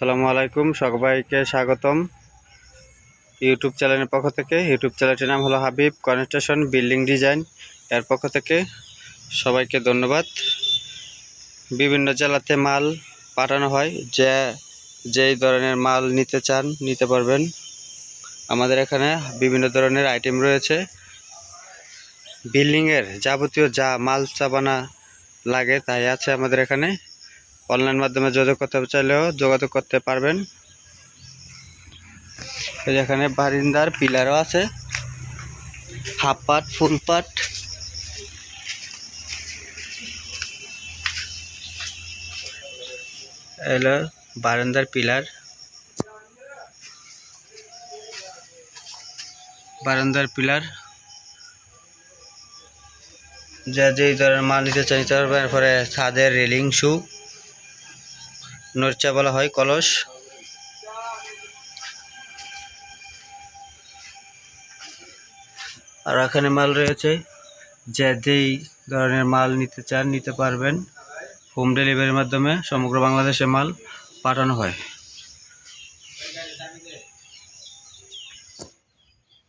আসসালামু আলাইকুম, সবাইকে স্বাগতম ইউটিউব চ্যানেলের পক্ষ থেকে। ইউটিউব চ্যানেলটির নাম হলো হাবিব কনস্ট্রাকশন বিল্ডিং ডিজাইন। এর পক্ষ থেকে সবাইকে ধন্যবাদ। বিভিন্ন জেলাতে মাল পাঠানো হয়, যেই ধরনের মাল নিতে চান নিতে পারবেন। আমাদের এখানে বিভিন্ন ধরনের আইটেম রয়েছে। বিল্ডিংয়ের যাবতীয় যা মাল চাবানা লাগে তাই আছে আমাদের এখানে। অনলাইন মাধ্যমে যোগাযোগ করতে চাইলেও যোগাযোগ করতে পারবেন। এখানে বারিন্দার পিলারও আছে, হাফ পাট ফুল পাট। এলো বারান্দার পিলার, যেই ধরনের মাল নিতে চাই নিতে পারবেন। এরপরে ছাদের রেলিং শু নরচা বলা হয়, কলস। আর এখানে মাল রয়েছে, যেই ধরনের মাল নিতে চান নিতে পারবেন। হোম ডেলিভারির মাধ্যমে সমগ্র বাংলাদেশে মাল পাঠানো হয়।